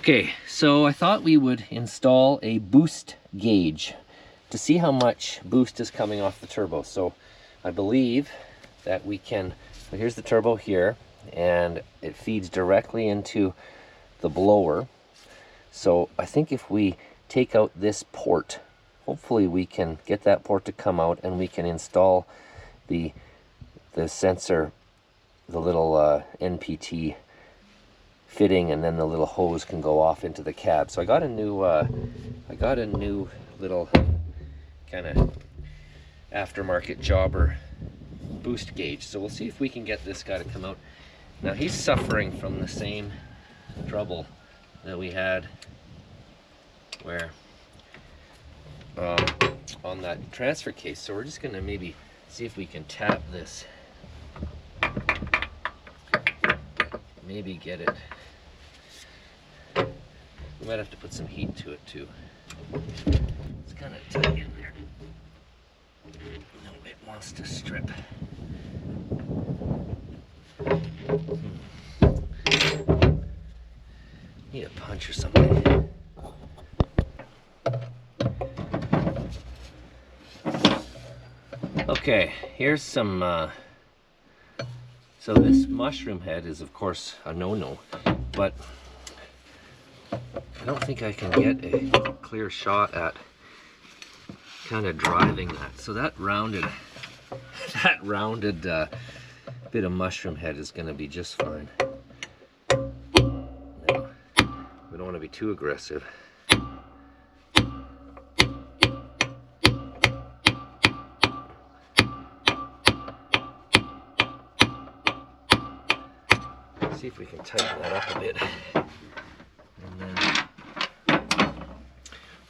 Okay, so I thought we would install a boost gauge to see how much boost is coming off the turbo. So I believe that we can, so here's the turbo here, and it feeds directly into the blower. So I think if we take out this port, hopefully we can get that port to come out and we can install the sensor, the little NPT fitting, and then the little hose can go off into the cab. So I got a new little kind of aftermarket jobber boost gauge. So we'll see if we can get this guy to come out. Now he's suffering from the same trouble that we had where on that transfer case. So we're just gonna maybe see if we can tap this, maybe get it. We might have to put some heat to it too. It's kind of tight in there. No, it wants to strip. Need a punch or something. Okay, here's some, so this mushroom head is of course a no-no, but I don't think I can get a clear shot at kind of driving that. So that rounded bit of mushroom head is going to be just fine. Now, we don't want to be too aggressive. See if we can tighten that up a bit. And then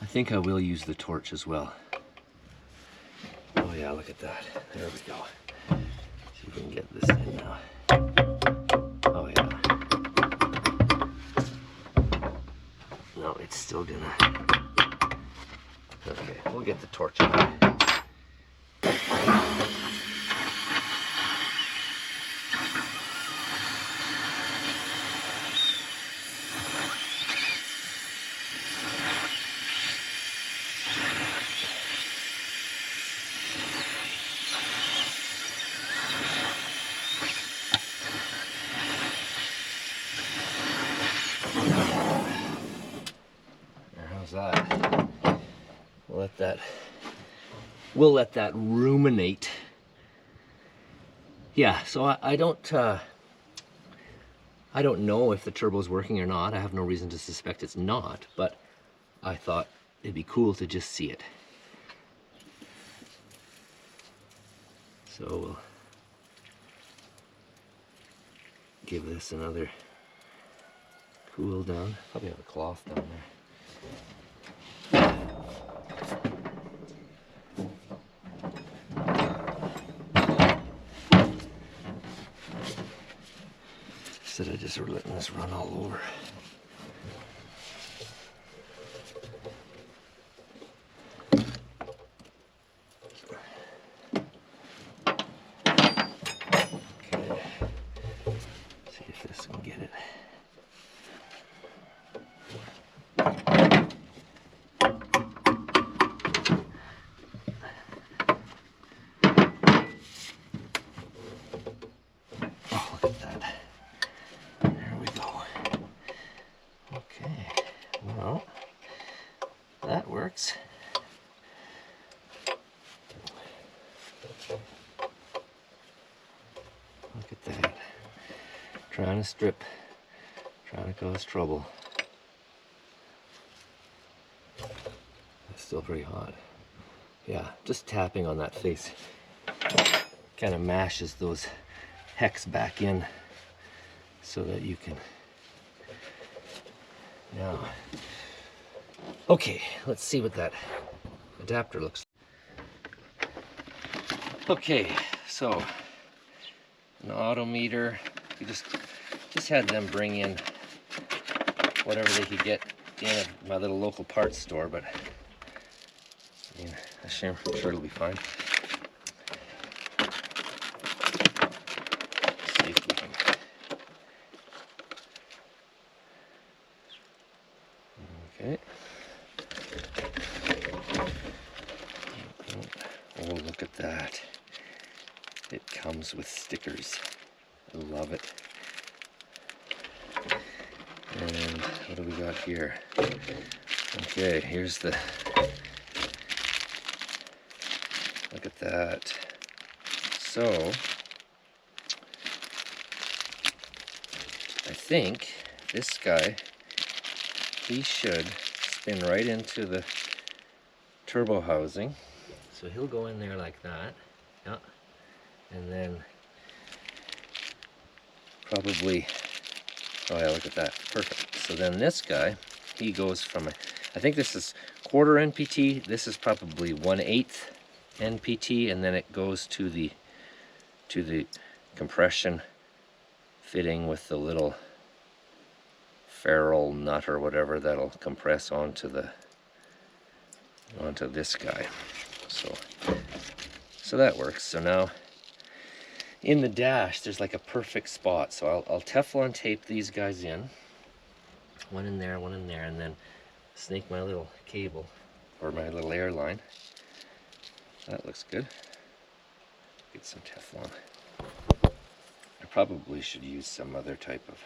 I think I will use the torch as well. Oh yeah, look at that. There we go. See if we can get this in now. Oh yeah. No, it's still gonna. Okay, we'll get the torch on. That. We'll let that ruminate. Yeah, so I don't know if the turbo's working or not. I have no reason to suspect it's not, but I thought it'd be cool to just see it. So we'll give this another cool down. Probably have a cloth down there. Instead of just letting this run all over. Okay. See if this can get it. That works. Look at that. Trying to strip, trying to cause trouble. It's still pretty hot. Yeah, just tapping on that face kind of mashes those hex back in so that you can now. Okay, let's see what that adapter looks like. Okay, so an auto meter. We just had them bring in whatever they could get in at my little local parts store, but I mean, I'm sure it'll be fine. Let's see if we can comes with stickers. I love it. And what do we got here? Okay, here's the, look at that. So, I think this guy, he should spin right into the turbo housing. So he'll go in there like that, yeah, and then probably, oh yeah, look at that, perfect. So then this guy, he goes from, I think this is quarter NPT, this is probably 1/8 NPT, and then it goes to the compression fitting with the little ferrule nut or whatever that'll compress onto this guy. So that works. So now in the dash there's like a perfect spot, so I'll Teflon tape these guys in, one in there, and then snake my little cable or my little air line. That looks good. Get some Teflon. I probably should use some other type of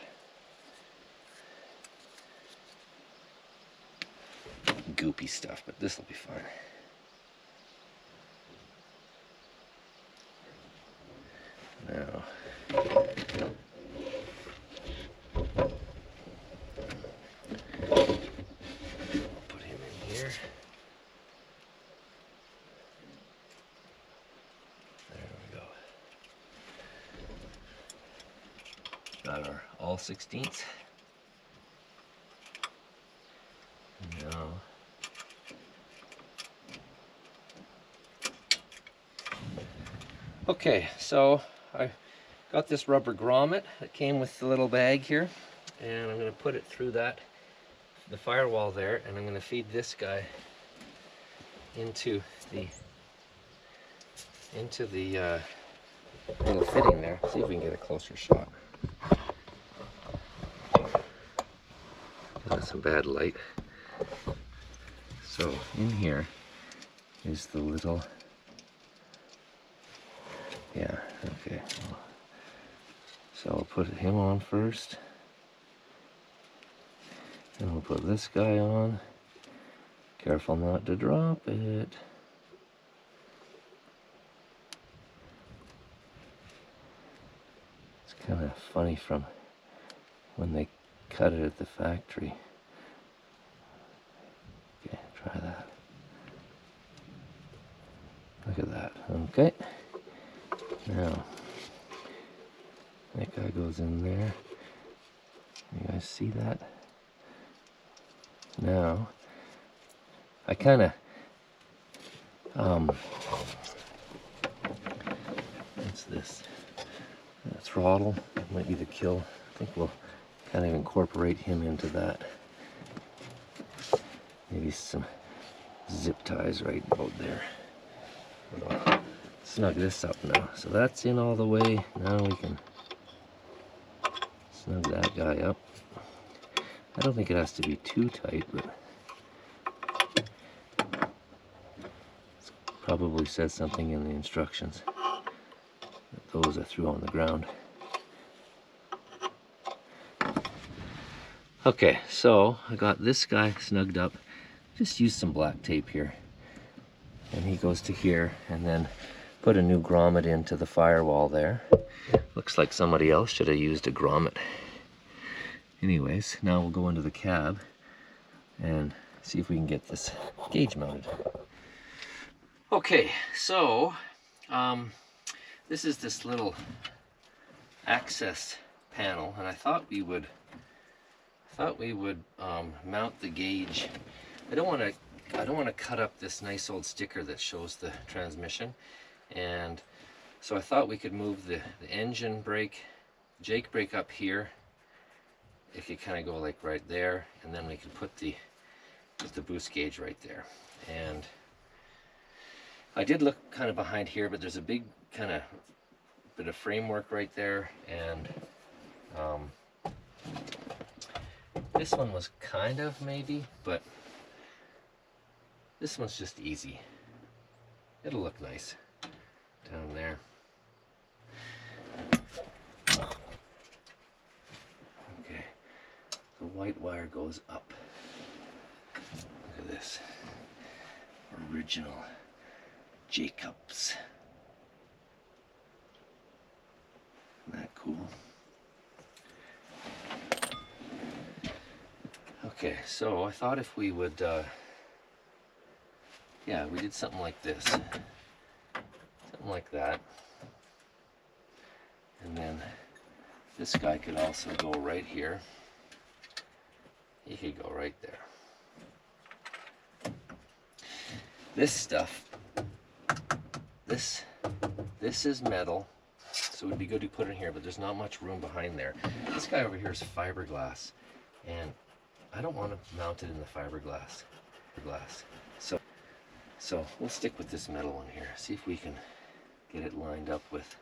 goopy stuff, but this will be fine. Now, put him in here. There we go. Got our all 16ths. Now, okay, so I got this rubber grommet that came with the little bag here, and I'm going to put it through the firewall there, and I'm going to feed this guy into the little fitting there. See if we can get a closer shot. That's some bad light. So in here is the little, yeah, okay. So I'll put him on first. And we'll put this guy on. Careful not to drop it. It's kind of funny from when they cut it at the factory. Okay, try that. Look at that. Okay. Now, that guy goes in there. You guys see that? Now, I kind of, what's this? The throttle, that might be the kill. I think we'll kind of incorporate him into that. Maybe some zip ties right about there. I'll snug this up now. So that's in all the way. Now we can snug that guy up. I don't think it has to be too tight, but it probably says something in the instructions. Those I threw on the ground. Okay, so I got this guy snugged up. Just use some black tape here. And he goes to here, and then put a new grommet into the firewall there. Looks like somebody else should have used a grommet. Anyways, now we'll go into the cab and see if we can get this gauge mounted. Okay, so this is this little access panel, and I thought we would mount the gauge. I don't want to cut up this nice old sticker that shows the transmission, and so I thought we could move the engine brake, Jake brake up here. It could kind of go like right there, and then we could put the boost gauge right there. And I did look kind of behind here, but there's a big kind of bit of framework right there, and this one was kind of maybe, but this one's just easy. It'll look nice down there. white wire goes up. Look at this. Original Jacobs. Isn't that cool? Okay, so I thought if we would, yeah, we did something like this. Something like that. And then this guy could also go right here. He could go right there. This stuff, this is metal, so it would be good to put in here, but there's not much room behind there. This guy over here is fiberglass, and I don't want to mount it in the fiberglass. So we'll stick with this metal one here. See if we can get it lined up with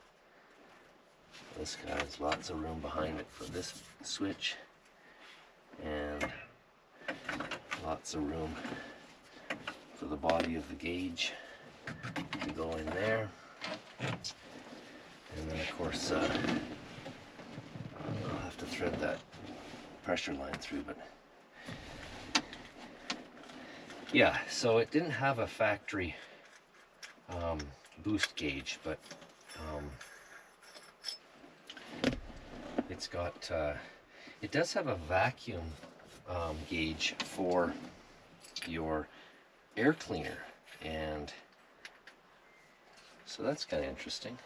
this guy. There's lots of room behind it for this switch, and lots of room for the body of the gauge to go in there. And then of course I'll have to thread that pressure line through, but yeah, so it didn't have a factory boost gauge, but it's got it does have a vacuum gauge for your air cleaner, and so that's kind of interesting.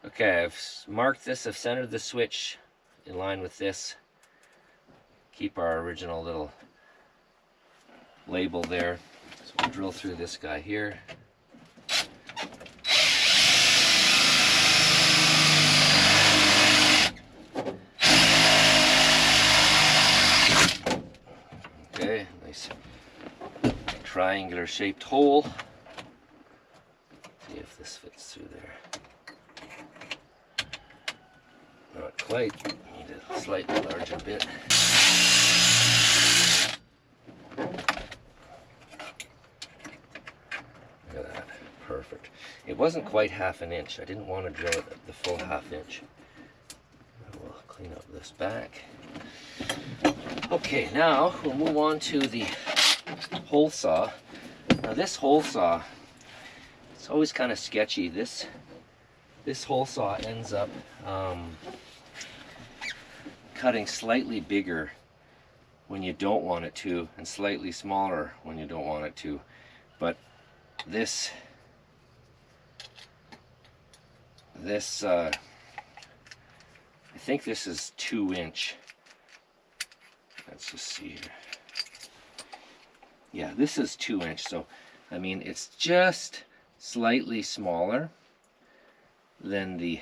Okay, I've marked this, I've centered the switch in line with this. Keep our original little label there. So we'll drill through this guy here. Okay, nice triangular shaped hole. See if this fits through there. Not quite, need a slightly larger bit. Look at that, perfect. It wasn't quite ½ an inch. I didn't want to drill it at the full ½ inch. We'll clean up this back. Okay, now we'll move on to the hole saw. Now this hole saw, it's always kind of sketchy. This hole saw ends up cutting slightly bigger when you don't want it to, and slightly smaller when you don't want it to. But this I think this is 2-inch. Let's just see here. Yeah, this is 2-inch, so I mean it's just slightly smaller than the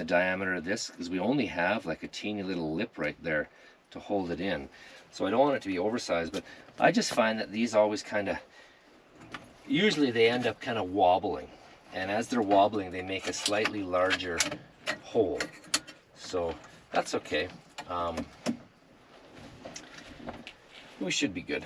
diameter of this, because we only have like a teeny little lip right there to hold it in. So I don't want it to be oversized, but I just find that these always kind of, usually they end up kind of wobbling, and as they're wobbling they make a slightly larger hole. So that's okay. We should be good.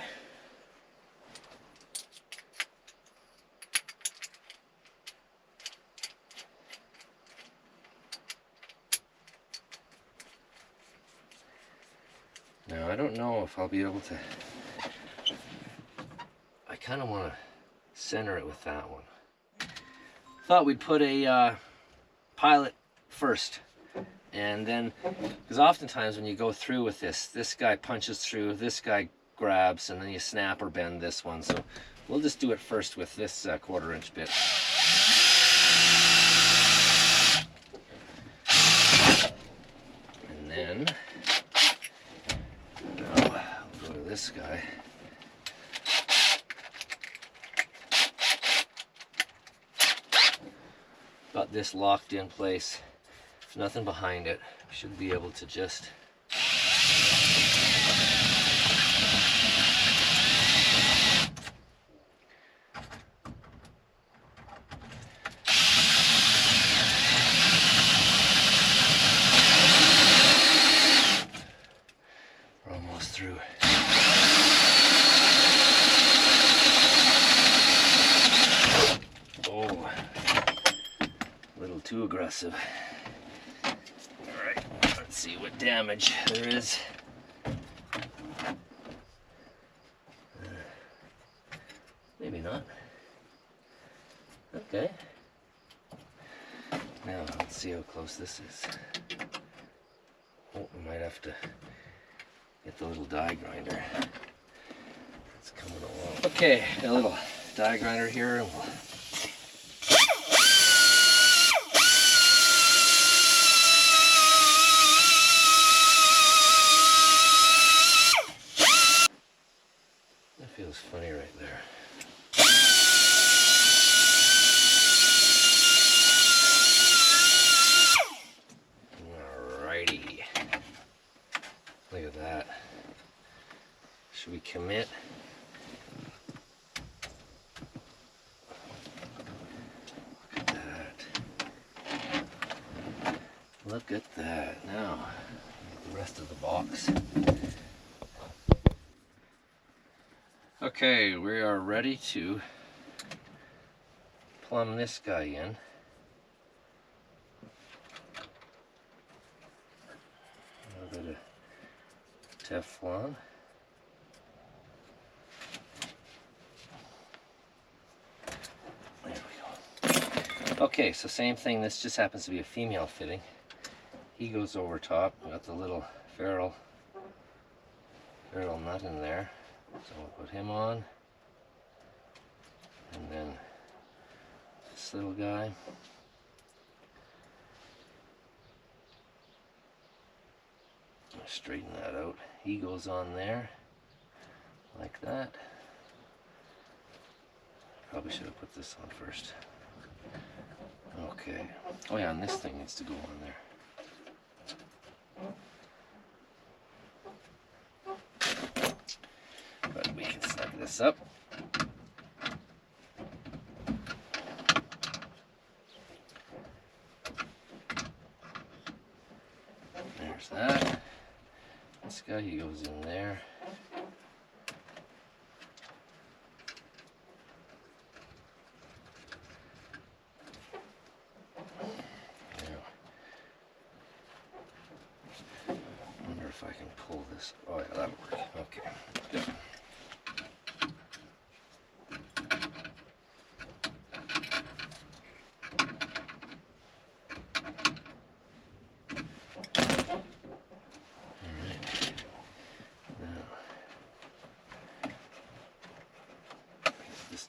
Now I don't know if I'll be able to, I kind of want to center it with that one. Thought we'd put a pilot first, and then, because oftentimes when you go through with this guy punches through, this guy grabs, and then you snap or bend this one. So we'll just do it first with this 1/4-inch bit. And then now I'll go to this guy. Got this locked in place, nothing behind it. Should be able to just we're almost through. Oh, a little too aggressive. All right, let's Let's see what damage there is. Maybe not. Okay. Now, let's see how close this is. Oh, we might have to get the little die grinder. It's coming along. Okay, got a little die grinder here, and we'll that feels funny right there. Alrighty. Look at that. Should we commit? Look at that. Look at that. Now, the rest of the box. Okay, we are ready to plumb this guy in. A little bit of Teflon. There we go. Okay, so same thing. This just happens to be a female fitting. He goes over top. We got the little ferrule nut in there. So we'll put him on, and then this little guy. Straighten that out. He goes on there, like that. Probably should have put this on first. Okay. Oh yeah, and this thing needs to go on there. But we can snug this up. There's that. This guy, he goes in there. I wonder if I can pull this. Oh yeah, that'll work. Okay, good.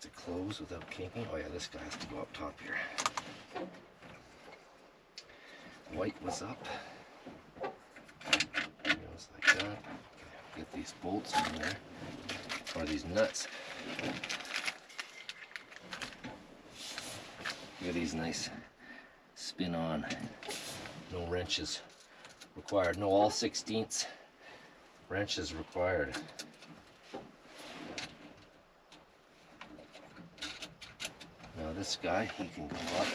To close without kinking. Oh yeah, this guy has to go up top here. White was up. Goes like that. Okay, get these bolts in there, or these nuts. Look at these nice spin on. No wrenches required. No all 16ths wrenches required. Now this guy, he can go up.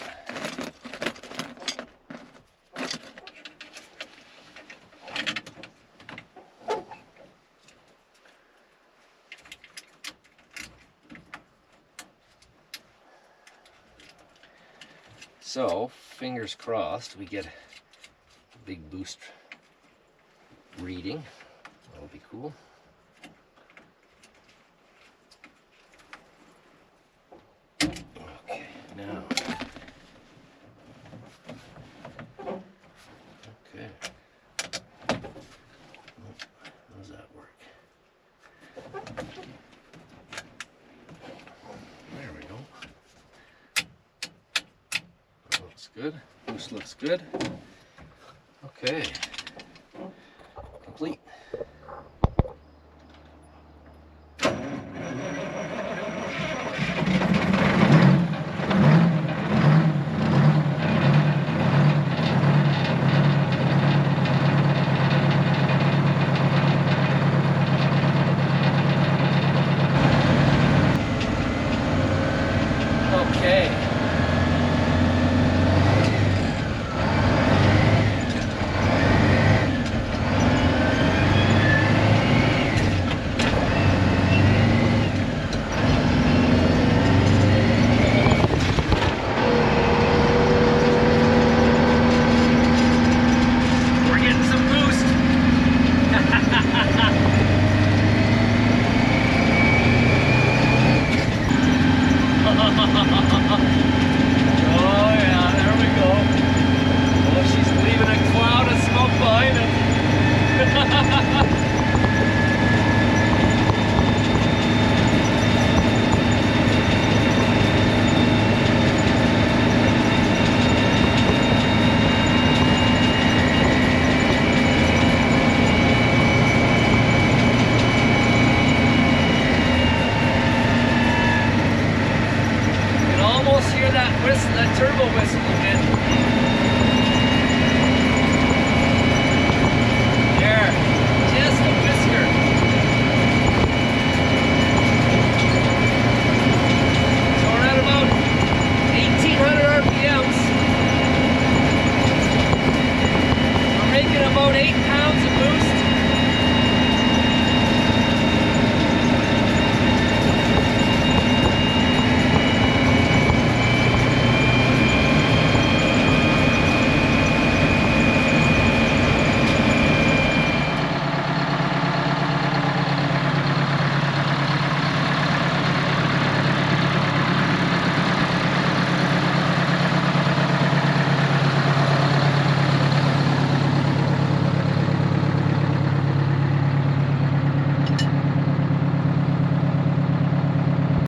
So, fingers crossed, we get a big boost reading. That'll be cool. Okay, now. Okay. How does that work? There we go. That looks good. Boost looks good. Okay. Complete. Okay. us